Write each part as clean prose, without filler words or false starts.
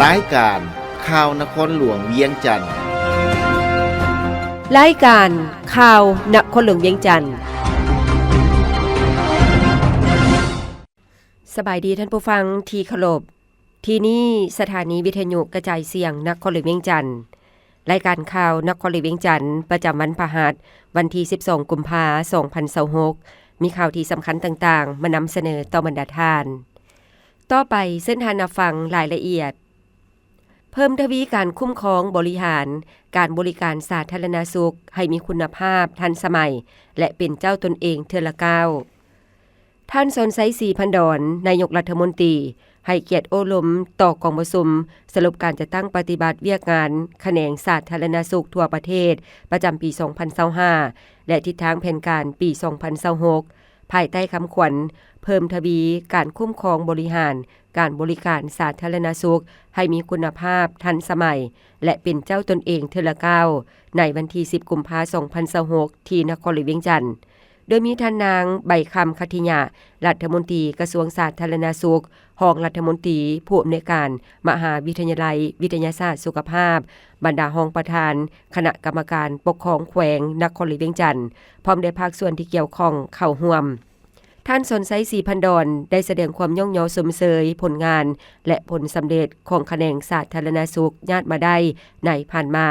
รายการข่าวนครหลวงเวียงจันทน์รายการข่าวนครหลวงเวียงจันทน์สบายดีท่านผู้ฟังที่เคารพที่นี่สถานีวิทยุกระจายเสียงนครหลวงเวียงจันทน์รายการข่าวนครหลวงเวียงจันทน์ประจำวันพฤหัสวันที่12กุมภาพันธ์2026มีข่าวที่สำคัญต่างๆมานำเสนอต่อบรรดาท่านต่อไปเส้นทางรับฟังรายละเอียดเพิ่มทวีการคุ้มครองบริหารการบริการสาธารณสุขให้มีคุณภาพทันสมัยและเป็นเจ้าตนเองเทื่อละก้าวท่านสนไสศรีพันดรนายกรัฐมนตรีให้เกียรติโอลมต่อกองประชุมสรุปการจะตั้งปฏิบัติเวียกงานแขนงสาธารณสุขทั่วประเทศประจำปี 2025และทิศทางแผนการปี 2026ภายใต้คำขวัญเพิ่มทวีการคุ้มครองบริหารการบริการสาธารณสุขให้มีคุณภาพทันสมัยและเป็นเจ้าตนเองเทื่อละก้าวในวันที่10กุมภาพันธ์2026ที่นครหลวงเวียงจันทน์โดยมีท่านนางใบคำคัทธิยะรัฐมนตรีกระทรวงสาธารณสุขรองรัฐมนตรีผู้อำนวยการมหาวิทยาลัยวิทยาศาสตร์สุขภาพบรรดารองประธานคณะกรรมการปกครองแขวงนครหลวงเวียงจันทน์พร้อมด้วยภาคส่วนที่เกี่ยวข้องเข้าร่วมท่านสนไสศรีพันดรได้แสดงความย่องยอสมเสยผลงานและผลสำเร็จของแขนงสาธารณสุขญาติมาได้ในผ่านมา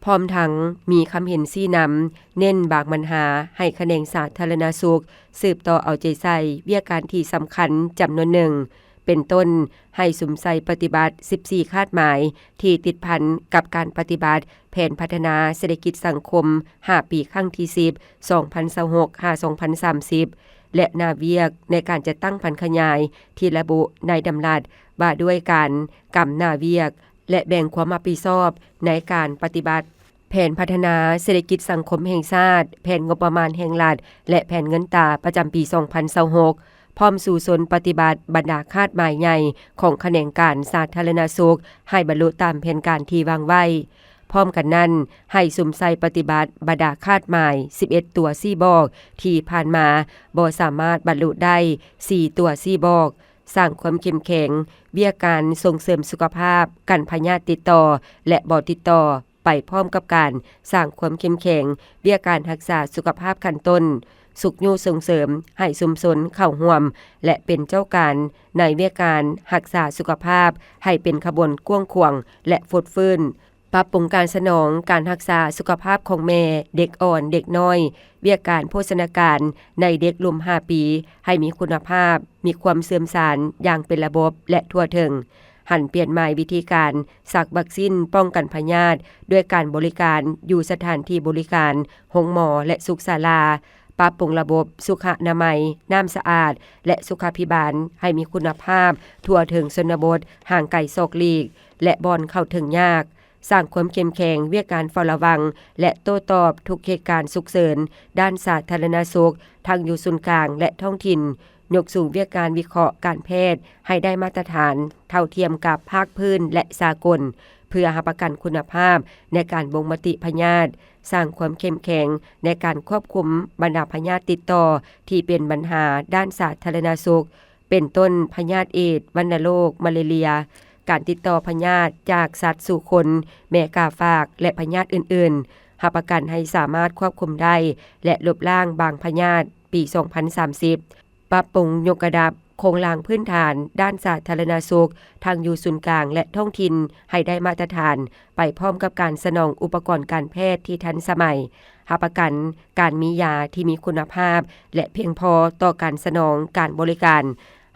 พร้อมทั้งมีคำเห็นซี่นำเน้นบางปัญหาให้แขนงสาธารณสุขสืบต่อเอาใจใส่เวียกการที่สำคัญจำนวนหนึ่งเป็นต้นให้สุมใส่ปฏิบัติ14คาดหมายที่ติดพันกับการปฏิบัติแผนพัฒนาเศรษฐกิจสังคม5ปีครั้งที่10 2026-2030และนาเวียกในการจะตั้งพันขยายที่ระบุในดำรัสว่าด้วยการกำหน้าเวียกและแบ่งความรับผิดชอบในการปฏิบัติแผนพัฒนาเศรษฐกิจสังคมแห่งชาติแผนงบประมาณแห่งรัฐและแผนเงินตราประจำปี 2026พร้อมสู่สนปฏิบัติบรรดาคาดหมายใหญ่ของแขนงการสาธารณสุขให้บรรลุตามแผนการที่วางไว้พร้อมกันนั้นให้สุมใส่ปฏิบัติบรรดาคาดหมาย11ตัวซี่บอกที่ผ่านมาบ่สามารถบรรลุได้4ตัวซี่บอกสร้างความเข้มแข็งเวียการส่งเสริมสุขภาพกันพยาธิติดต่อและบ่ติดต่อไปพร้อมกับการสร้างความเข้มแข็งเวียการรักษาสุขภาพขั้นต้นสุขอยู่ส่งเสริมให้ชุมชนเข้าร่วมและเป็นเจ้าการในเวียการรักษาสุขภาพให้เป็นขบวนกว้างขวางและฟดฟื้นปรับปรุงการสนองการรักษาสุขภาพของแม่เด็กอ่อนเด็กน้อยเวียการโภชนาการในเด็กรุ่ม5ปีให้มีคุณภาพมีความเสื่อมสารอย่างเป็นระบบและทั่วถึงหันเปลี่ยนใหม่วิธีการสักวัคซีนป้องกันพยาธิด้วยการบริการอยู่สถานที่บริการโรงหมอและสุขศาลาปรับปรุงระบบสุขอนามัยน้ำสะอาดและสุขาภิบาลให้มีคุณภาพทั่วถึงชนบทห่างไกลซอกหลีกและบ่อนเข้าถึงยากสร้างความเข้มแข็งเวียการเฝ้าระวังและโต้ตอบทุกเหตุการณ์ฉุกเฉินด้านสาธารณสุขทั้งอยู่ศูนย์กลางและท้องถิ่นยกสู่เวียการวิเคราะห์การแพทย์ให้ได้มาตรฐานเท่าเทียมกับภาคพื้นและสากลเพื่อรับประกันคุณภาพในการบ่งมติพยาธิสร้างความเข้มแข็งในการควบคุมบรรดาพยาธิติดต่อที่เป็นปัญหาด้านสาธารณสุขเป็นต้นพยาธิเอดส์วัณโรคมาเลเรียการติดต่อพยาธิจากสัตว์สู่คนแม่กาฝากและพยาธิอื่นๆรับประกันให้สามารถควบคุมได้และลบล้างบางพยาธิปี 2030 ปรับปรุงยกระดับโครงสร้างพื้นฐานด้านสาธารณสุขทางอยู่ศูนย์กลางและท้องถิ่นให้ได้มาตรฐานไปพร้อมกับการสนองอุปกรณ์การแพทย์ที่ทันสมัยรับประกันการมียาที่มีคุณภาพและเพียงพอต่อการสนองการบริการ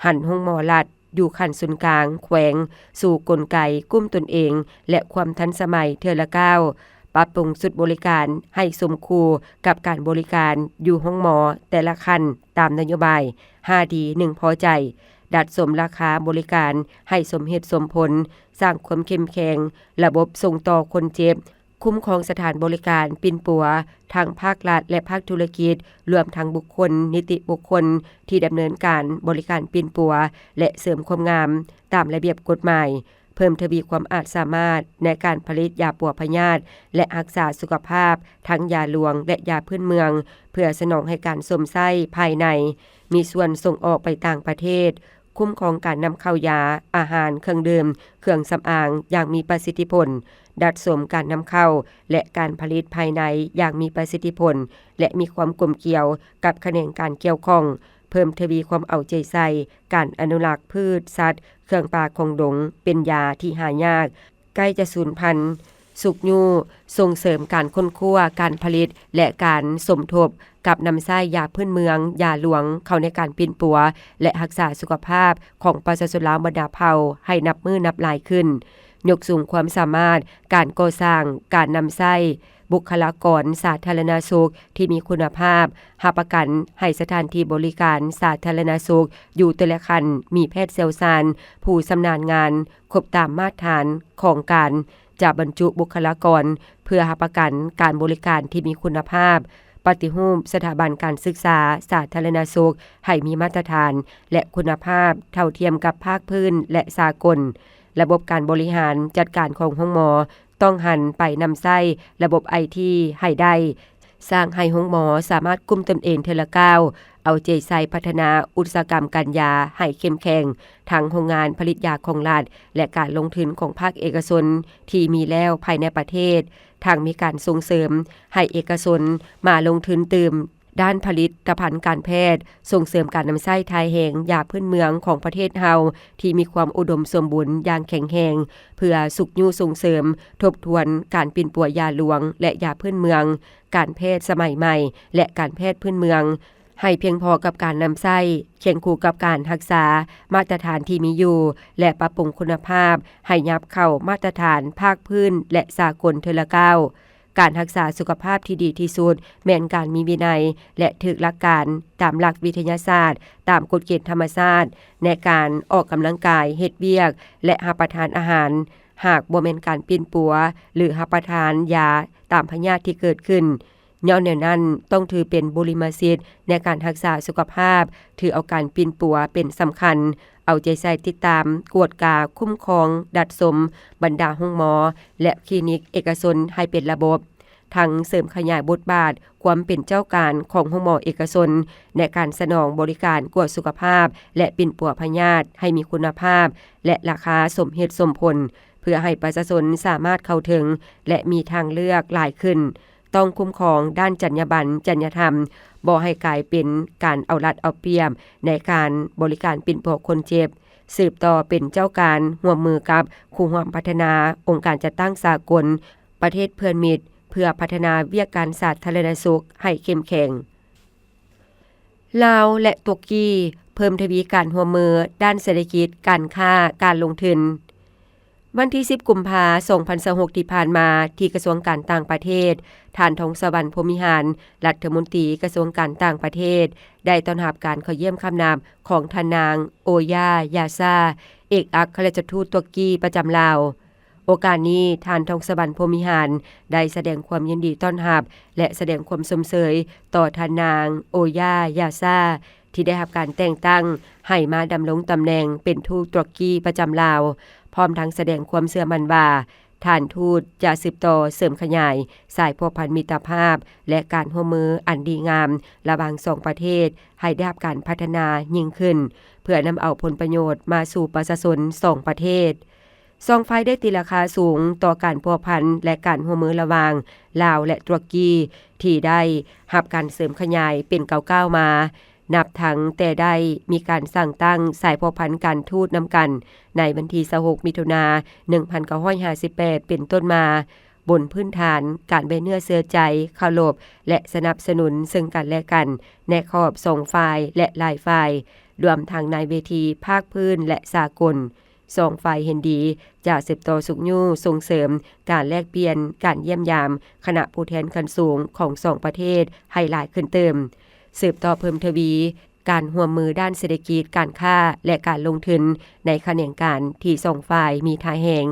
หันโรงหมอรัฐอยู่ขั้นศูนย์กลางแขวงสู่กลไกกุ้มตนเองและความทันสมัยเทื่อละก้าวปรับปรุงสุดบริการให้สมคู่กับการบริการอยู่ห้องหมอแต่ละขั้นตามนโยบาย5ดี1พอใจดัดสมราคาบริการให้สมเหตุสมผลสร้างความเข้มแข็งระบบส่งต่อคนเจ็บคุ้มครองสถานบริการปิ่นปัวทางภาครัฐและภาคธุรกิจรวมทั้งบุคคลนิติบุคคลที่ดำเนินการบริการปิ่นปัวและเสริมความงามตามระเบียบกฎหมายเพิ่มทวีความอาจสามารถในการผลิตยาปัวพยาธิและรักษาสุขภาพทั้งยาหลวงและยาพื้นเมืองเพื่อสนองให้การสมไส้ภายในมีส่วนส่งออกไปต่างประเทศ คุ้มครองการนำเข้ายาอาหารเครื่องดื่มเครื่องสำอางอย่างมีประสิทธิผลดัดสมการนำเข้าและการผลิตภายในอย่างมีประสิทธิผลและมีความกลมเกลี่ยวกับแขนงการเกี่ยวข้องเพิ่มทวีความเอาใจใส่การอนุรักษ์พืชสัตว์เครื่องป่าของดงเป็นยาที่หายากใกล้จะสูญพันธุ์สุกยูส่งเสริมการค้นคว้าการผลิตและการสมทบกับนำใช้ยาพื้นเมืองยาหลวงเข้าในการปิ่นปัวและรักษาสุขภาพของประชาชนลาวบรรดาเผ่าให้นับมือนับหลายขึ้นยกสูงความสามารถการก่อสร้างการนำใช้บุคลากรสาธารณสุขที่มีคุณภาพรับประกันให้สถานที่บริการสาธารณสุขอยู่แต่ละคันมีแพทย์เชี่ยวชาญผู้ชำนาญงานครบตามมาตรฐานของการจะบรรจุบุคลากรเพื่อรับประกันการบริการที่มีคุณภาพปฏิรูปสถาบันการศึกษาสาธารณสุขให้มีมาตรฐานและคุณภาพเท่าเทียมกับภาคพื้นและสากลระบบการบริหารจัดการของโรงหมอต้องหันไปนำใช้ระบบ IT ให้ได้สร้างให้โรงหมอสามารถกุมตนเองเทอละก้าวเอาใจใส่พัฒนาอุตสาหกรรมการยาให้เข้มแข็งทั้งโรงงานผลิตยาของรัฐและการลงทุนของภาคเอกชนที่มีแล้วภายในประเทศทางมีการส่งเสริมให้เอกชนมาลงทุนตื่มด้านผลิตภัณฑ์การแพทย์ส่งเสริมการนำใช้ทายแห่งยาพื้นเมืองของประเทศเฮาที่มีความอุดมสมบูรณ์อย่างแข็งแรงเพื่อสุขยุส่งเสริมทบทวนการปิ่นปัวยาหลวงและยาพื้นเมืองการแพทย์สมัยใหม่และการแพทย์พื้นเมืองให้เพียงพอกับการนำใช้เคียงคู่กับการรักษามาตรฐานที่มีอยู่และปรับปรุงคุณภาพให้ยับเข้ามาตรฐานภาคพื้นและสากลเทอละก้าวการรักษาสุขภาพที่ดีที่สุดแม่นการมีวินัยและถึกหลักการตามหลักวิทยาศาสตร์ตามกฎเกณฑ์ธรรมชาติในการออกกำลังกายเฮ็ดเวียกและรับประทานอาหารหากบ่แม่นการปิ่นปัวหรือรับประทานยาตามพยาธิที่เกิดขึ้นย้อนแนวนั้นต้องถือเป็นบริมสิทธิ์ในการรักษาสุขภาพถือเอาการปิ่นปัวเป็นสำคัญเอาใจใส่ติดตามกวดกาคุ้มครองดัดสมบรรดาโรงหมอและคลินิกเอกชนให้เป็นระบบทั้งเสริมขยายบทบาทความเป็นเจ้าการของโรงหมอเอกชนในการสนองบริการกวดสุขภาพและปิ่นปัวพยาธิให้มีคุณภาพและราคาสมเหตุสมผลเพื่อให้ประชาชนสามารถเข้าถึงและมีทางเลือกหลายขึ้นต้องคุ้มครองด้านจรรยาบรรณจรรยธรรมบ่ให้กลายเป็นการเอารัดเอาเปรียบในการบริการปิ่นปัวคนเจ็บสืบต่อเป็นเจ้าการร่วมมือกับคู่ร่วมพัฒนาองค์การจัดตั้งสากลประเทศเพื่อนมิตรเพื่อพัฒนาเวียกการสาธารณสุขให้เข้มแข็งลาวและตุรกีเพิ่มทวีการร่วมมือด้านเศรษฐกิจการค้าการลงทุนวันที่10กุมภาพันธ์2026ที่ผ่านมาที่กระทรวงการต่างประเทศท่านทองสวรรค์พรหมิหารรัฐมนตรีกระทรวงการต่างประเทศได้ต้อนรับการเข้าเยี่ยมคำนามของท่านนางโอยายาซาเอกอัครราชทูตตุรกีประจำลาวโอกาสนี้ท่านทองสวรรค์พรหมิหารได้แสดงความยินดีต้อนรับและแสดงความสมเสยต่อท่านนางโอยายาซาที่ได้รับการแต่งตั้งให้มาดำรงตำแหน่งเป็นทูตตุรกีประจำลาวพร้อมทั้งแสดงความเชื่อมั่นว่าท่านทูตจะสืบต่อเสริมขยายสายพัวพันมิตรภาพและการร่วมมืออันดีงามระหว่าง2ประเทศให้ได้รับการพัฒนายิ่งขึ้นเพื่อนำเอาผลประโยชน์มาสู่ประชาชน2ประเทศ2ฝ่ายได้ตีราคาสูงต่อการพัวพันและการร่วมมือระหว่างลาวและตุรกีที่ได้รับการเสริมขยายเป็นก้าวๆมานับทั้งแต่ได้มีการสั่งตั้งสายพัวพันการทูตนำกันในวันที่26มิถุนายน1958เป็นต้นมาบนพื้นฐานการไว้เนื้อเชื่อใจเคารพและสนับสนุนซึ่งกันและกันในขอบ2ฝ่ายและหลายฝ่ายรวมทั้งในเวทีภาคพื้นและสากล2ฝ่ายเห็นดีจะสืบต่อสุขยู่ส่งเสริมการแลกเปลี่ยนการเยี่ยมยามคณะผู้แทนขั้นสูงของ2ประเทศให้หลายขึ้นเติมสืบต่อเพิ่มทวีการร่วมมือด้านเศรษฐกิจการค้าและการลงทุนในแขนงการที่2ฝ่ายมีท่าแห่ง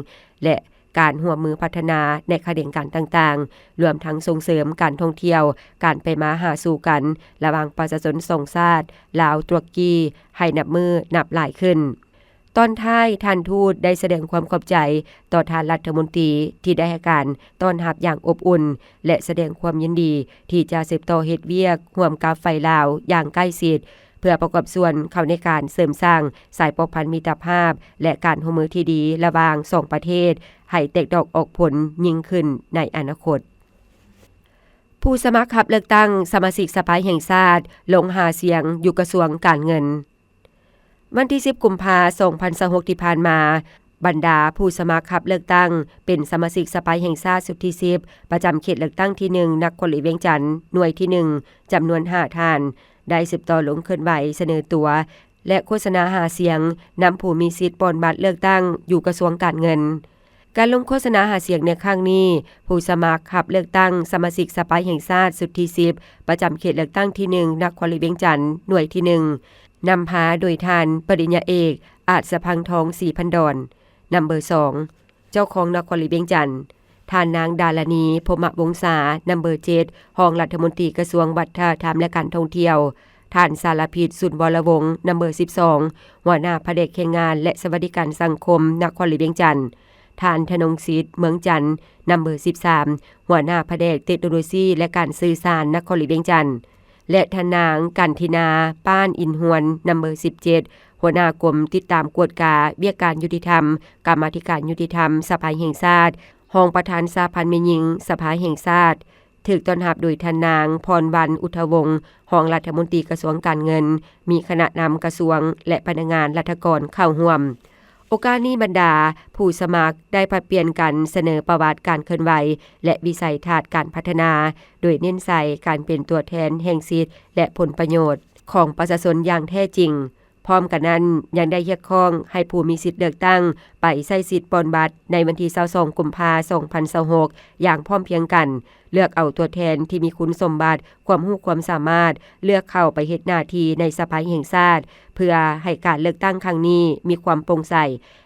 และการร่วมมือพัฒนาในแขนงการต่างๆรวมทั้งส่งเสริมการท่องเที่ยวการไปมาหาสู่กันระหว่างประชาชน2ชาติลาวตุรกีให้นับมือนับหลายขึ้นตอนท้ายท่านทูตได้แสดงความขอบใจต่อท่านรัฐมนตรีที่ได้ให้การต้อนรับอย่างอบอุ่นและแสดงความยินดีที่จะสืบต่อเฮ็ดเวียกร่วมกับฝ่ายลาวอย่างใกล้ชิด เพื่อประกอบส่วนเข้าในการเสริมสร้างสายปกพันมิตรภาพและการร่วมมือที่ดีระหว่าง2ประเทศให้แตกดอกออกผลยิ่งขึ้นในอนาคตผู้สมัครรับเลือกตั้งสมาชิกสภาแห่งชาติลงหาเสียงอยู่กระทรวงการเงินวันที่10กุมภาพันธ์2026ที่ผ่านมาบรรดาผู้สมัครรับเลือกตั้งเป็นสมาชิกสภาแห่งชาติสุดที่10ประจำเขตเลือกตั้งที่1นครหลวงเวียงจันทน์หน่วยที่1จำนวน5ท่านได้สืบต่อลงเคลื่อนไหวเสนอตัวและโฆษณาหาเสียงนำผู้มีสิทธิ์ปอนบัตรเลือกตั้งอยู่กระทรวงการเงินการลงโฆษณาหาเสียงในครั้งนี้ผู้สมัครรับเลือกตั้งสมาชิกสภาแห่งชาติสุดที่10ประจำเขตเลือกตั้งที่1นครหลวงเวียงจันทน์หน่วยที่1นำพาโดยท่านปริญญาเอกอาจสะพังทองศรีพันดรนำเบอร์2เจ้าของนครหลวงเวียงจันทน์ท่านนางดารณีพรหมวงศานำเบอร์7รองรัฐมนตรีกระทรวงวัฒนธรรมและการท่องเที่ยวท่านสารพิษสุนวรวงศ์นำเบอร์12หัวหน้าแผนกแรงงานและสวัสดิการสังคมนครหลวงเวียงจันทน์ท่านธนงศิษย์เมืองจันทน์นำเบอร์13หัวหน้าแผนกเทคโนโลยีและการสื่อสารนครหลวงเวียงจันทน์และท่านนางกันทินาป้านอินหวนนำเบอร์17หัวหน้ากรมติดตามกวดกาเวียกการยุติธรรมกรรมาธิการยุติธรรมสภาแห่งชาติรองประธานสภาพันธ์แม่หญิงสภาแห่งชาติถูกต้อนรับโดยท่านนางพรวรรณอุทธวงศ์รองรัฐมนตรีกระทรวงการเงินมีคณะนำกระทรวงและพนักงานราชการเข้าร่วมโอกาสนี้บรรดาผู้สมัครได้ผลัดเปลี่ยนกันเสนอประวัติการเคลื่อนไหวและวิสัยทัศน์การพัฒนาโดยเน้นใส่การเป็นตัวแทนแห่งสิทธิและผลประโยชน์ของประชาชนอย่างแท้จริงพร้อมกันนั้นยังได้เรียกร้องให้ผู้มีสิทธิ์เลือกตั้งไปใช้สิทธิ์ปอนบัตรในวันที่22กุมภาพันธ์2026อย่างพร้อมเพรียงกันเลือกเอาตัวแทนที่มีคุณสมบัติความรู้ความสามารถเลือกเข้าไปเฮ็ดหน้าที่ในสภาแห่งชาติเพื่อให้การเลือกตั้งครั้งนี้มีความโปร่งใส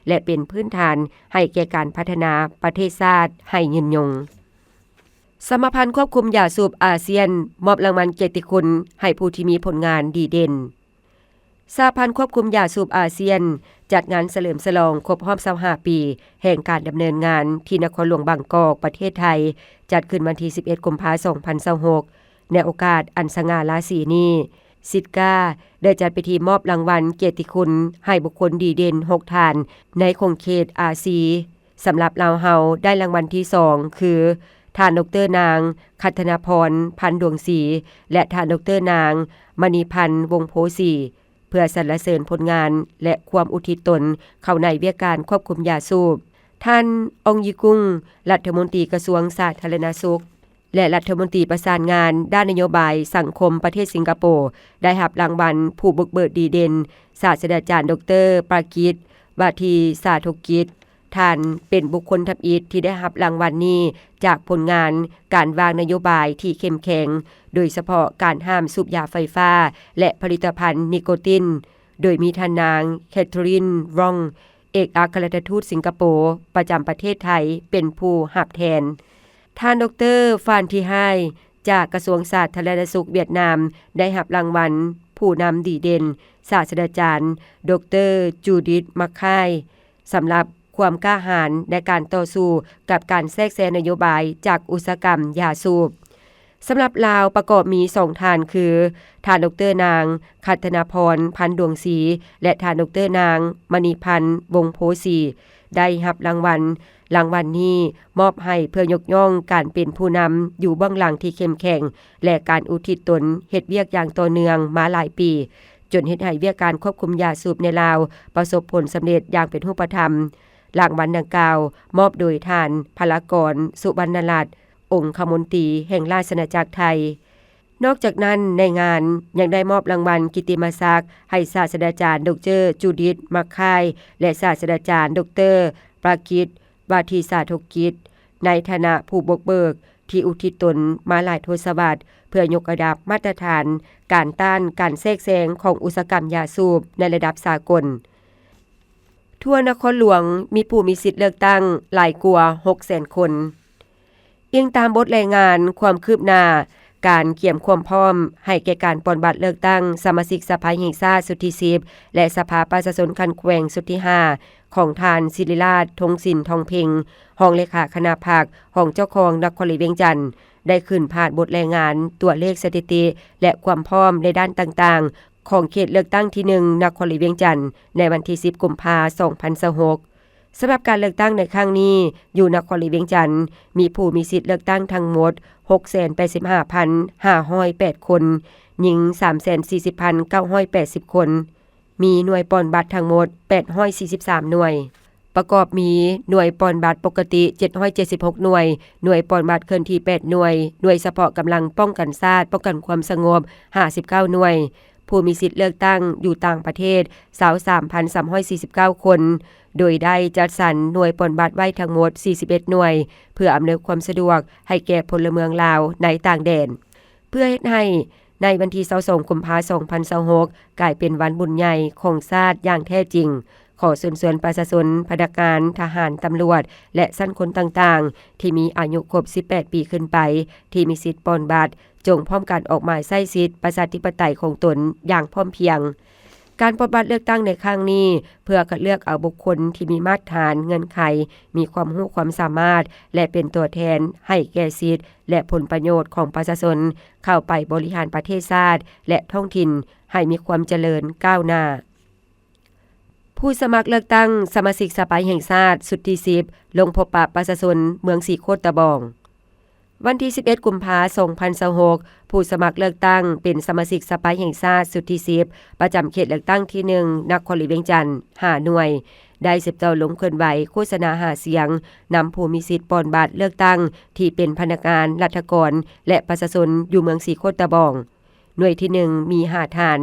และเป็นพื้นฐานให้แก่การพัฒนาประเทศชาติให้ยืนยงสมาพันธ์ควบคุมยาสูบอาเซียนมอบรางวัลเกียรติคุณให้ผู้ที่มีผลงานดีเด่นสหพันธ์ควบคุมยาสูบอาเซียนจัดงานเฉลิมฉลองครบรอบ25ปีแห่งการดำเนินงานที่นครหลวงบางกอกประเทศไทยจัดขึ้นวันที่11กุมภาพันธ์2026ในโอกาสอันสง่าราศีนี้ซิดกาได้จัดพิธีมอบรางวัลเกียรติคุณให้บุคคลดีเด่น6ท่านในคงเขตอาซีสำหรับลาวเฮาได้รางวัลที่2คือท่านดร.นางคัทนาพรพันดวงศรีและท่านดร.นางมณีพันธ์วงโพสีเพื่อสรรเสริญผลงานและความอุทิศตนเข้าในเวียกการควบคุมยาสูบท่านองยิกุ้งรัฐมนตรีกระทรวงสาธารณสุขและรัฐมนตรีประสานงานด้านนโยบายสังคมประเทศสิงคโปร์ได้รับรางวัลผู้บุกเบิกดีเด่นศาสตราจารย์ดร.ปรากิตวาทีสาธุกิจท่านเป็นบุคคลทับอิฐที่ได้รับรางวัลนี้จากผลงานการวางนโยบายที่เข้มแข็งโดยเฉพาะการห้ามสูบยาไฟฟ้าและผลิตภัณฑ์นิโคตินโดยมีท่านนางแคทรินรองเอกอัครราชทูตสิงคโปร์ประจำประเทศไทยเป็นผู้รับแทนท่านดร.ฟานทีไฮจากกระทรวงสาธารณสุขเวียดนามได้รับรางวัลผู้นำดีเด่นศาสตราจารย์ดร.จูดิธมัคไคสำหรับความกล้าหาญในการต่อสู้กับการแทรกแซงนโยบายจากอุตสาหกรรมยาสูบสำหรับลาวประกอบมี2ท่านคือท่านดร.นางคัทนาพรพันดวงศรีและท่านดร.นางมณีพันธ์วงโพสีได้รับรางวัลนี้มอบให้เพื่อยกย่องการเป็นผู้นำอยู่เบื้องหลังที่เข้มแข็งและการอุทิศตนเฮ็ดเวียกอย่างต่อเนื่องมาหลายปีจนเฮ็ดให้เวียกการควบคุมยาสูบในลาวประสบผลสำเร็จอย่างเป็นรูปธรรมรางวัลดังกล่าวมอบโดยท่านพลากรสุวรรณรัตน์องคมนตรีแห่งราชอาณาจักรไทยนอกจากนั้นในงานยังได้มอบรางวัลกิตติมศักดิ์ให้ศาสตราจารย์ดร.จูดิธมัคไคและศาสตราจารย์ดร.ปรากิตวาทีสาธุกิจในฐานะผู้บุกเบิกที่อุทิศตนมาหลายทศวรรษเพื่อยกระดับมาตรฐานการต้านการแทรกแซงของอุตสาหกรรมยาสูบในระดับสากลทั่วนครหลวงมีผู้มีสิทธิ์เลือกตั้งหลายกว่า 600,000 คนอิงตามบทรายงานความคืบหน้าการเกี่ยมความพร้อมให้แก่การปอนบัตรเลือกตั้งสมาชิกสภาแห่งชาติสุดที่10และสภาประชาชนคันแขวงสุดที่5ของทานศิริราชทงศิลป์ทองเพ็งรองเลขาคณะพรรคของเจ้าของนครหลวงเวียงจันทน์ได้ขึ้นผ่านบทรายงานตัวเลขสถิติและความพร้อมในด้านต่างๆ ของเขตเลือกตั้งที่1นครหลวงเวียงจันทน์ในวันที่10กุมภาพันธ์2026สำหรับการเลือกตั้งในครั้งนี้อยู่นครหลวงเวียงจันทน์มีผู้มีสิทธิ์เลือกตั้งทั้งหมด 685,508 คนหญิง 340,980 คนมีหน่วยปอนบัตรทั้งหมด843หน่วยประกอบมีหน่วยปอนบัตรปกติ776หน่วยหน่วยปอนบัตรเคลื่อนที่8หน่วยหน่วยเฉพาะกำลังป้องกันชาติป้องกันความสงบ59หน่วยผู้มีสิทธิ์เลือกตั้งอยู่ต่างประเทศ 23,349 คนโดยได้จัดสรรหน่วยปอนบัตรไว้ทั้งหมด41หน่วยเพื่ออำนวยความสะดวกให้แก่พลเมืองลาวในต่างแดนเพื่อเฮ็ดให้ในวันที่22กุมภาพันธ์2026กลายเป็นวันบุญใหญ่ของชาติอย่างแท้จริงขอเชิญชวนประชาชนพนักงานทหารตำรวจและสัญคนต่างๆที่มีอายุครบ18ปีขึ้นไปที่มีสิทธิ์ปอนบัตรจงพร้อมกันออกมาใช้สิทธิประชาธิปไตยของตนอย่างพร้อมเพรียงการปอนบัตรเลือกตั้งในครั้งนี้เพื่อคัดเลือกเอาบุคคลที่มีมาตรฐานเงื่อนไขมีความรู้ความสามารถและเป็นตัวแทนให้แก่สิทธิและผลประโยชน์ของประชาชนเข้าไปบริหารประเทศชาติและท้องถิ่นให้มีความเจริญก้าวหน้าผู้สมัครเลือกตั้งสมาชิกสภาแห่งชาติสุดที่10ลงพบปะประชาชนเมืองสีโคตรตะบองวันที่11กุมภาพันธ์2026ผู้สมัครเลือกตั้งเป็นสมาชิกสภาแห่งชาติสุดที่10ประจำเขตเลือกตั้งที่1นครหลวงเวียงจันทน์5หน่วยได้19ลงเคลื่อนไหวโฆษณาหาเสียงนำผู้มีสิทธิ์ปอนบัตรเลือกตั้งที่เป็นพนักงานรัฐกรและประชาชนอยู่เมืองสีโคตรตะบองหน่วยที่1มี5ทาน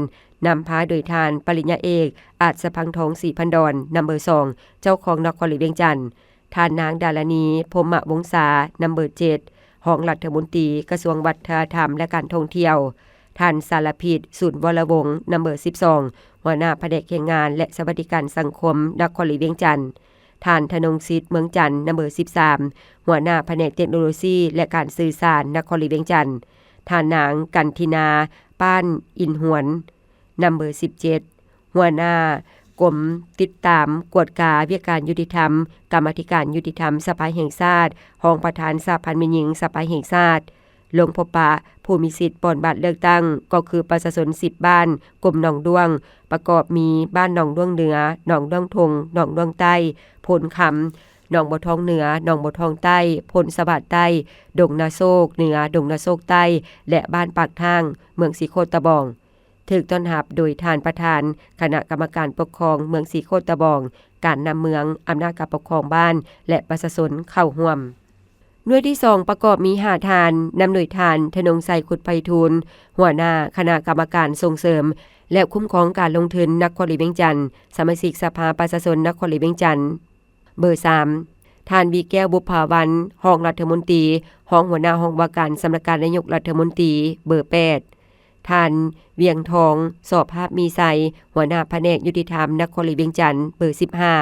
นำพาโดยทานปริญญาเอกอาจสะพังทองศรีพันดอนนัมเบอร์2เจ้าของนครหลวงเวียงจันทน์ทานนางดารณีพรหมวงศานัมเบอร์7ห้องรัฐมนตรีกระทรวงวัฒนธรรมและการท่องเที่ยวท่านสารพิษสุนวรวงศ์นัมเบอร์12หัวหน้าแผนกแรงงานและสวัสดิการสังคมนครหลวงเวียงจันทน์ท่านธนงศิษย์เมืองจันทน์นัมเบอร์13หัวหน้าแผนกเทคโนโลยีและการสื่อสารนครหลวงเวียงจันทน์ท่านนางกันทินาป้านอินหวนนัมเบอร์17หัวหน้ากรมติดตามกวดกาเวียการยุติธรรมกรรมาธิการยุติธรรมสภาแห่งชาติรองประธานสภาพันธ์แม่หญิงสภาแห่งชาติลงพบปะผู้มีสิทธิ์ปอนบัตรเลือกตั้งก็คือประชาชน10บ้านกลุ่มหนองด้วงประกอบมีบ้านหนองด้วงเหนือหนองด้วงทงหนองด้วงใต้พลคำหนองบ่อทองเหนือหนองบ่อทองใต้พลสะบาดใต้ดงนาโซกเหนือดงนาโซกใต้และบ้านปากทางเมืองสีโคตรตะบองถึกต้อนรับโดยทานประธานคณะกรรมการปกครองเมืองสีโคตรตะบองการนำเมืองอำนาจการปกครองบ้านและประชาชนเข้าร่วมหน่วยที่2ประกอบมี5ทานนำโดยทานธนงไสขุดไพฑูรย์หัวหน้าคณะกรรมการส่งเสริมและคุ้มครองการลงทุนนครหลวงเวียงจันทน์สมาชิกสภาประชาชนนครหลวงเวียงจันทน์เบอร์3ท่านวีแก้วบุภาวันรองรัฐมนตรีรองหัวหน้าห้องว่าการสำนักงานนายกรัฐมนตรีเบอร์8ท่านเวียงทองสอบภาพมีไซหัวหน้าแผนกยุติธรรมนครหลวงเวียงจันทน์เบอร์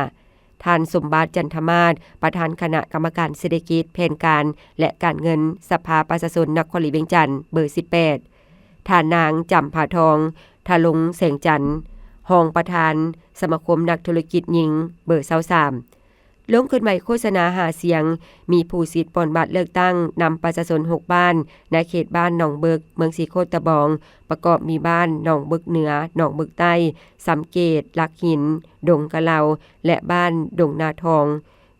15ท่านสมบัติจันทมาศประธานคณะกรรมการเศรษฐกิจแผนการและการเงินสภาประชาชนนครหลวงเวียงจันทน์เบอร์18ท่านนางจำผาทองทะลงแสงจันทร์รองประธานสมาคมนักธุรกิจหญิงเบอร์23ลงขึ้นใหม่โฆษณาหาเสียงมีผู้สิทธิ์ปอนบัตรเลือกตั้งนำประชาชน6บ้านในเขตบ้านหนองเบิกเมืองสีโคตรตะบองประกอบมีบ้านหนองเบิกเหนือหนองเบิกใต้สำเกตลักหินดงกะเหลาและบ้านดงนาทอง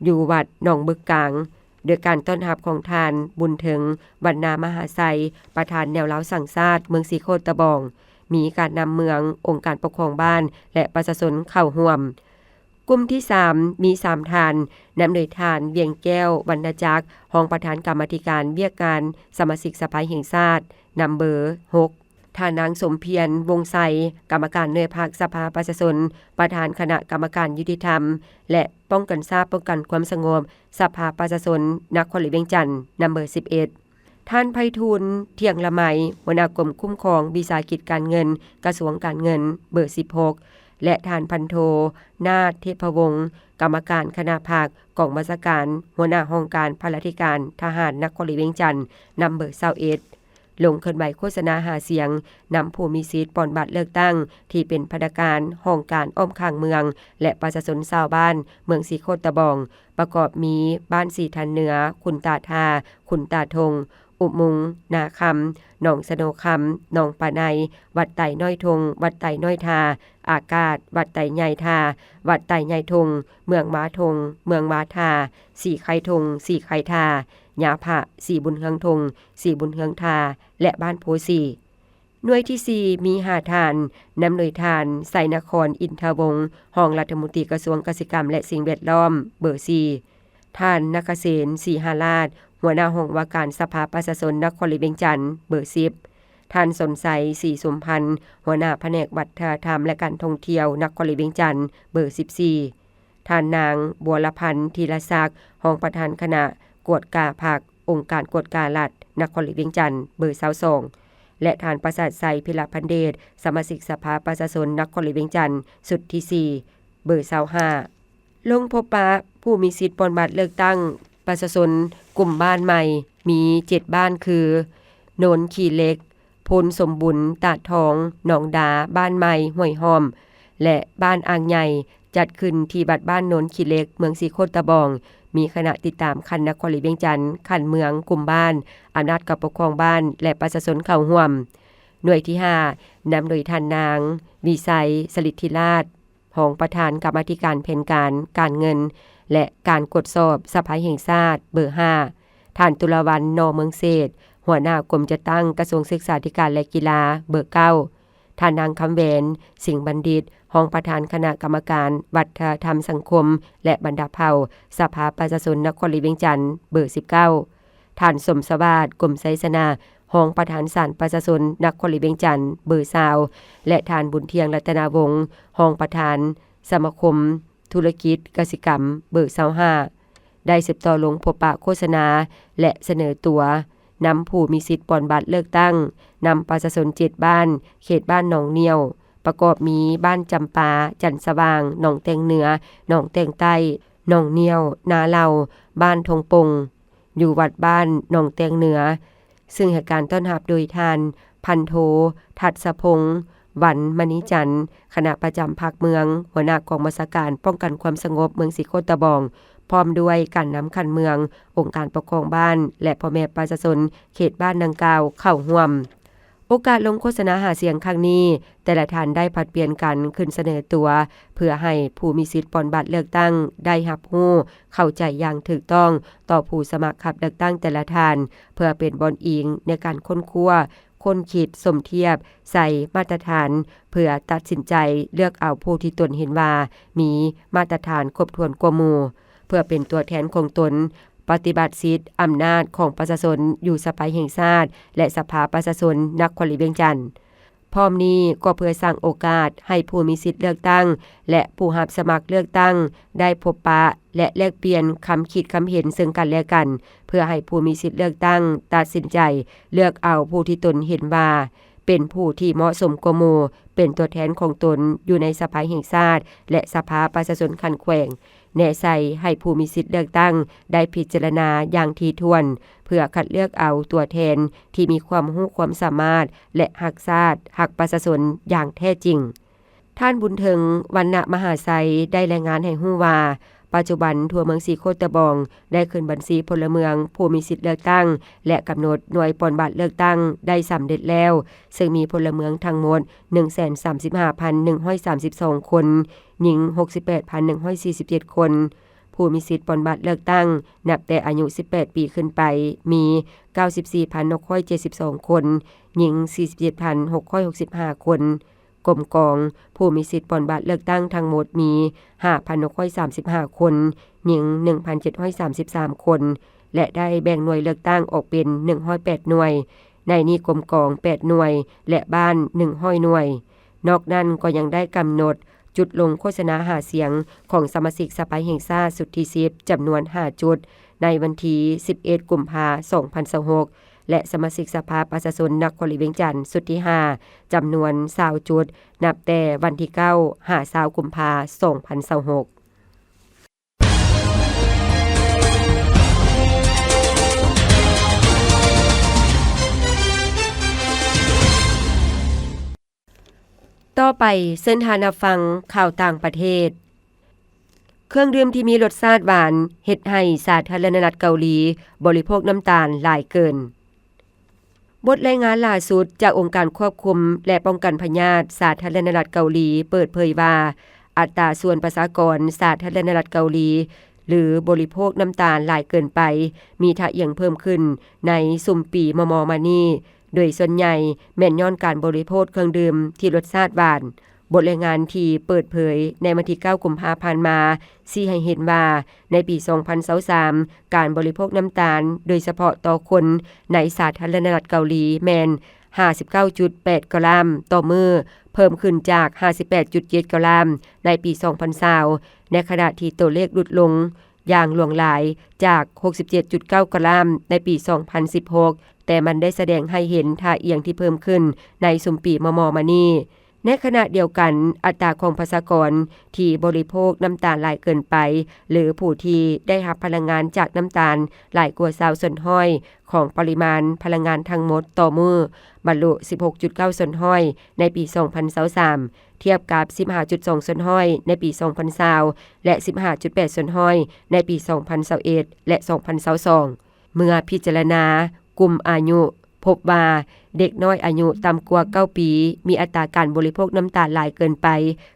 อยู่วัดหนองเบิกกลางโดยการต้อนรับของทานบุญถึงวรรณามหาไสยประธานแนวเล้าสังชาติเมืองสีโคตรตะบองมีการนำเมืององค์การปกครองบ้านและประชาชนเข้าร่วมกลุ่มที่3มี3ทานนำโดยทานเวียงแก้ววรรณจักรรองประธานกรรมาธิการเวียการสมาชิกสภาแห่งชาตินำเบอร์6ท่านนางสมเพียรวงไสกรรมการหน่วยภาคสภาประชาชนประธานคณะกรรมการยุติธรรมและป้องกันป้องกันความสงบสภาประชาชนนครหลวงเวียงจันทน์นำเบอร์11ท่านไพฑูรย์เที่ยงละไมหัวหน้ากรมคุ้มครองวิสาหกิจการเงินกระทรวงการเงินเบอร์16และท่านพันโทนาถเทพวงศ์กรรมการคณะภาคกองบัญชาการหัวหน้าห้องการพลาธิการทหารนครหลวงเวียงจันทน์นำเบอร์21ลงเคลื่อนไหวโฆษณาหาเสียงนำผู้มีสิทธิ์ปอนบัตรเลือกตั้งที่เป็นพนักงานห้องการอ้อมข้างเมืองและประชาชนชาวบ้านเมืองสีโคตรตะบองประกอบมีบ้านสีทันเหนือคุณตาทาคุณตาทง อุมุงนาคำหนองสโนคำหนองปะไนวัดไต่น้อยทงวัดไต่น้อยทาอากาศวัดไต่ใหญ่ทาวัดไต่ใหญ่ทงเมืองม้าทงเมืองม้าทาสีไข่ทงสีไข่ทาหยาผะสีบุญเฮืองทงสีบุญเฮืองทาและบ้านโพสีหน่วยที่4มี5ฐานนำหน่วยฐานไสนครอินทวงศ์รองรัฐมนตรีกระทรวงเกษตรกรรมและสิ่งแวดล้อมเบอร์4ท่านนักเกษตรศรีหาราชหัวหน้าห้องว่าการสภาประชาชนนครหลวงเวียงจันทน์เบอร์10ท่านสนใจศรีสมพันธ์หัวหน้าแผนกวัฒนธรรมและการท่องเที่ยวนครหลวงเวียงจันทน์เบอร์14ท่านนางบัวละพันธ์ธีรศักดิ์รองประธานคณะกวดกาภาคองค์การกวดการัฐนครหลวงเวียงจันทน์เบอร์22และท่านประสาทไสพิรพันธ์เดชสมาชิกสภาประชาชนนครหลวงเวียงจันทน์สุดที่4เบอร์25ลงพบปะผู้มีสิทธิ์ปลดบัตรเลือกตั้งประชาชนกลุ่มบ้านใหม่มี7บ้านคือโนนขี่เล็กพลสมบุญตาดทองหนองดาบ้านใหม่ห้วยหอมและบ้านอ่างใหญ่จัดขึ้นที่บัดบ้านโนนขี่เล็กเมืองสีโคตรตะบองมีคณะติดตามคันนครหลวงเวียงจันทน์คันเมืองกลุ่มบ้านอำนาจกับปกครองบ้านและประชาชนเข้าร่วมหน่วยที่5นำโดยท่านนางวิสัยสลิทธิราชรองประธานกรรมาธิการแผนการเงินและการกดสอบสภาแห่งชาติเบอร์5ท่านตุลาวันนอเมืองเศษหัวหน้ากรมจัดตั้งกระทรวงศึกษาธิการและกีฬาเบอร์9ท่านนางคำแหวนสิงห์บัณฑิตรองประธานคณะกรรมการวัฒนธรรมสังคมและบรรดาเผ่าสภาประชาชนนครหลวงเวียงจันทน์เบอร์19ท่านสมสวัสดิ์กรมไสสนารองประธานศาลประชาชนนครหลวงเวียงจันทน์เบอร์20และท่านบุญเทียงรัตนาวงศ์รองประธานสมาคมธุรกิจกสิกรรมเบอร์25ได้สืบต่อลงพบปะโฆษณาและเสนอตัวนำผู้มีสิทธิ์ปลดบัตรเลือกตั้งนำประชาชน7บ้านเขตบ้านหนองเนียวประกอบมีบ้านจำปาจันสว่างหนองแตงเหนือหนองแตงใต้หนองเนียวนาเหล่าบ้านทงปงอยู่วัดบ้านหนองแตงเหนือซึ่งให้การต้อนรับโดยทานพันโททัศพงศ์หวันมณีจันทร์คณะประจำภาคเมืองหัวหน้ากองบัญชาการป้องกันความสงบเมืองสีโคตรตะบองพร้อมด้วยการนำคันเมืององค์การปกครองบ้านและพ่อแม่ประชาชนเขตบ้านดังกล่าวเข้าร่วมโอกาสลงโฆษณาหาเสียงครั้งนี้แต่ละท่านได้ผลัดเปลี่ยนกันขึ้นเสนอตัวเพื่อให้ผู้มีสิทธิ์ปลดบัตรเลือกตั้งได้รับรู้เข้าใจอย่างถูกต้องต่อผู้สมัครรับเลือกตั้งแต่ละท่านเพื่อเป็นบอนอิงในการค้นคว้าคนคิดสมเทียบใส่มาตรฐานเพื่อตัดสินใจเลือกเอาผู้ที่ตนเห็นว่ามีมาตรฐานครบถ้วนกว่าหมู่เพื่อเป็นตัวแทนของตนปฏิบัติสิทธิอำนาจของประชาชนอยู่สภาแห่งชาติและสภาประชาชนนครหลวงเวียงจันทน์พร้อมนี้ก็เพื่อสร้างโอกาสให้ผู้มีสิทธิเลือกตั้งและผู้รับสมัครเลือกตั้งได้พบปะและแลกเปลี่ยนคำคิดคำเห็นซึ่งกันและกันเพื่อให้ผู้มีสิทธิเลือกตั้งตัดสินใจเลือกเอาผู้ที่ตนเห็นว่าเป็นผู้ที่เหมาะสมกว่าหมู่เป็นตัวแทนของตนอยู่ในสภาแห่งชาติและสภาประชาชนคันแขวงแน่ใจให้ผู้มีสิทธิเลือกตั้งได้พิจารณาอย่างถี่ถ้วนเพื่อคัดเลือกเอาตัวแทนที่มีความรู้ความสามารถและรักชาติรักประชาชนอย่างแท้จริงท่านบุญเทิงวรรณมหาไสยได้รายงานให้รู้ว่าปัจจุบันทั่วเมืองสีโคตรตะบองได้ขึ้นบัญชีพลเมืองผู้มีสิทธิเลือกตั้งและกำหนดหน่วยปลดบัตรเลือกตั้งได้สำเร็จแล้วซึ่งมีพลเมืองทั้งหมด 135,132 คนหญิง 68,147 คนผู้มีสิทธิปลดบัตรเลือกตั้งนับแต่อายุ18ปีขึ้นไปมี 94,672 คนหญิง 47,665 คนกรมกองผู้มีสิทธิปลดบัตรเลือกตั้งทั้งหมดมี 5,635 คนหญิง 1,733 คนและได้แบ่งหน่วยเลือกตั้งออกเป็น108หน่วยในนี้กรมกอง8หน่วยและบ้าน100หน่วยนอกนั้นก็ยังได้กำหนดจุดลงโฆษณาหาเสียงของสมาชิกสภาแห่งชาติสุดที่10จำนวน5จุดในวันที่11กุมภาพันธ์2026และสมาชิกสภาประชาชนนครหลวงเวียงจันทน์สุดที่5จำนวน20จุดนับแต่วันที่9-20กุมภาพันธ์2026ต่อไปเส้นทางรับฟังข่าวต่างประเทศเครื่องดื่มที่มีรสชาติหวานเฮ็ดให้สาธารณรัฐเกาหลีบริโภคน้ำตาลหลายเกิน บทรายงานล่าสุดจากองค์การควบคุมและป้องกันพยาธิสาธารณรัฐเกาหลีเปิดเผยว่าอัตราส่วนประชากรสาธารณรัฐเกาหลีหรือบริโภคน้ำตาลหลายเกินไปมีทะเอียงเพิ่มขึ้นในสุ่มปีมมานี้โดยส่วนใหญ่แม่นย้อนการบริโภคเครื่องดื่มที่รสชาติหวานบทรายงานที่เปิดเผยในวันที่9กุมภาพันธ์มาชี้ให้เห็นว่าในปี 2023 การบริโภคน้ำตาลโดยเฉพาะต่อคนในสาธารณรัฐเกาหลีแมน 59.8 กรัมต่อมื้อเพิ่มขึ้นจาก 58.7 กรัมในปี 2020ในขณะที่ตัวเลขลดลงอย่างหลวงหลายจาก 67.9 กรัมในปี 2016 แต่มันได้แสดงให้เห็นท่าเอียงที่เพิ่มขึ้นในสุ่มปีมมานี้ในขณะเดียวกันอัตราของประชากรที่บริโภคน้ำตาลหลายเกินไปหรือผู้ที่ได้รับพลังงานจากน้ำตาลหลายกว่า20ส่วนห้อยของปริมาณพลังงานทั้งหมดต่อมื้อบรรลุ 16.9 ส่วนห้อยในปี 2023เทียบกับ 15.2 ส่วนห้อยในปี 2020และ 15.8 ส่วนห้อยในปี 2021และ 2022เมื่อพิจารณากลุ่มอายุพบว่าเด็กน้อยอายุต่ำกว่า9ปีมีอัตราการบริโภคน้ำตาลหลายเกินไป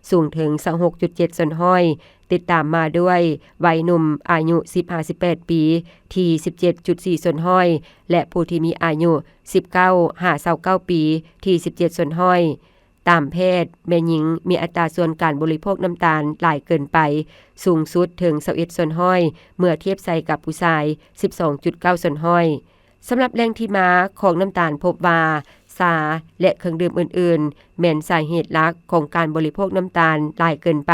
สูงถึง 26.7 ส่วนห้อยติดตามมาด้วยวัยหนุ่มอายุ 15-18 ปีที่ 17.4 ส่วนห้อยและผู้ที่มีอายุ 19-29 ปีที่ 17 ส่วนห้อยตามเพศแม่หญิงมีอัตราส่วนการบริโภคน้ำตาลหลายเกินไปสูงสุดถึง 21 ส่วนห้อยเมื่อเทียบใส่กับผู้ชาย 12.9 ส่วนห้อยสำหรับแหล่งที่มาของน้ำตาลพบว่าสาและเครื่องดื่มอื่นๆแม่นสาเหตุหลักของการบริโภคน้ำตาลหลายเกินไป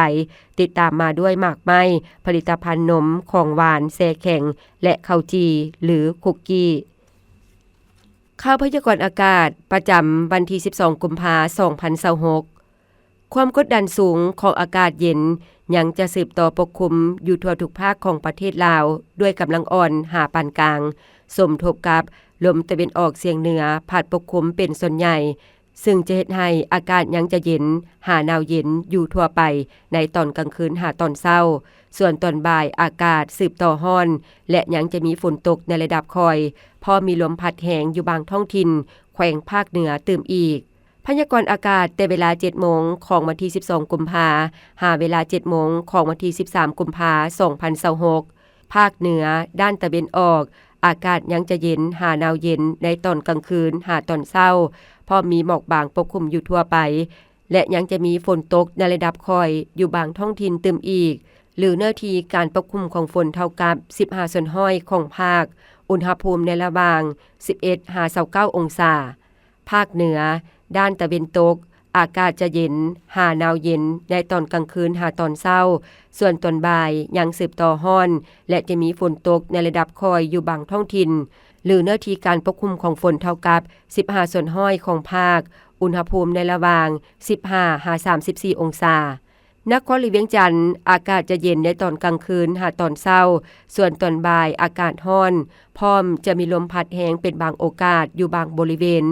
ติดตามมาด้วยหมากไม้ผลิตภัณฑ์นมของหวานแช่แข็งและข้าวจีหรือคุกกี้ข่าวพยากรณ์อากาศประจำวันที่12กุมภาพันธ์ 2026ความกดดันสูงของอากาศเย็นยังจะสืบต่อปกคลุมอยู่ทั่วทุกภาคของประเทศลาวด้วยกำลังอ่อนหาปานกลางสมทบกับลมตะวันออกเฉียงเหนือพัดปกคลุมเป็นส่วนใหญ่ซึ่งจะเฮ็ดให้อากาศยังจะเย็นหาหนาวเย็นอยู่ทั่วไปในตอนกลางคืนหาตอนเช้าส่วนตอนบ่ายอากาศสืบต่อร้อนและยังจะมีฝนตกในระดับคอยพอมีลมพัดแหงอยู่บางท้องถิ่นแขวงภาคเหนือตื่มอีกพยากรณ์อากาศแต่เวลา 7 โมงของวันที่12กุมภาพันธ์หาเวลา 7 โมงของวันที่13กุมภาพันธ์ 2026ภาคเหนือด้านตะวันออกอากาศยังจะเย็นหาหนาวเย็นในตอนกลางคืนหาตอนเช้าพอมีหมอกบางปกคลุมอยู่ทั่วไปและยังจะมีฝนตกในระดับค่อยอยู่บางท้องถิ่นตื่มอีกหรือเนื้อที่การปกคลุมของฝนเท่ากับ15ส่วนห้อยของภาคอุณหภูมิในระหว่าง 11-29 องศาภาคเหนือด้านตะวันตกอากาศจะเย็นหาหนาวเย็นในตอนกลางคืนหาตอนเช้าส่วนตอนบ่ายยังสืบต่อร้อนและจะมีฝนตกในระดับค่อยอยู่บางท้องถิ่นหรือเนื้อที่การปกคลุมของฝนเท่ากับ15ส่วนห้อยของภาคอุณหภูมิในระหว่าง 15-34 องศานครหลวงเวียงจันทน์อากาศจะเย็นในตอนกลางคืนหาตอนเช้าส่วนตอนบ่ายอากาศร้อนพร้อมจะมีลมพัดแรงเป็นบางโอกาสอยู่บางบริเวณ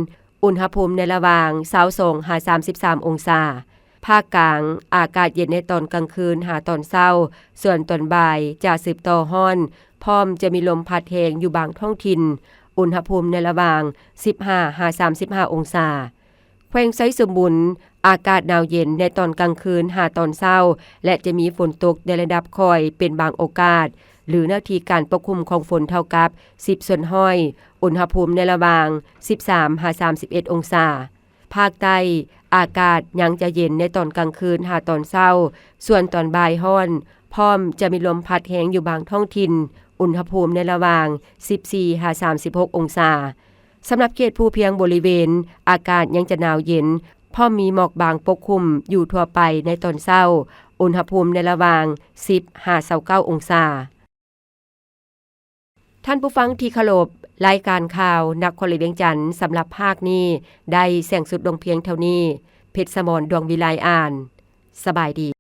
อุณหภูมิในระหว่าง 22-33 องศาภาคกลางอากาศเย็นในตอนกลางคืนหาตอนเช้าส่วนตอนบ่ายจะสืบต่อร้อนพร้อมจะมีลมพัดแรงอยู่บางท้องถิ่นอุณหภูมิในระหว่าง 15-35 องศาแขวงไซสมบุรณ์อากาศหนาวเย็นในตอนกลางคืนหาตอนเช้าและจะมีฝนตกในระดับค่อยเป็นบางโอกาสหรือหน้าที่การปกคลุมของฝนเท่ากับ10ส่วนห้อยอุณหภูมิในระหว่าง 13-31 องศาภาคใต้อากาศยังจะเย็นในตอนกลางคืนหาตอนเช้าส่วนตอนบ่ายร้อนพร้อมจะมีลมพัดแรงอยู่บางท้องถิ่นอุณหภูมิในระหว่าง 14-36 องศาสำหรับเขตภูเพียงบริเวณอากาศยังจะหนาวเย็นพอมีหมอกบางปกคลุมอยู่ทั่วไปในตอนเช้าอุณหภูมิในระหว่าง 10-29 องศาท่านผู้ฟังที่เคารพรายการข่าวนครหลวงเวียงจันทน์สำหรับภาคนี้ได้แสงสุดลงเพียงเท่านี้เพชรสมรดวงวิไลอ่านสบายดี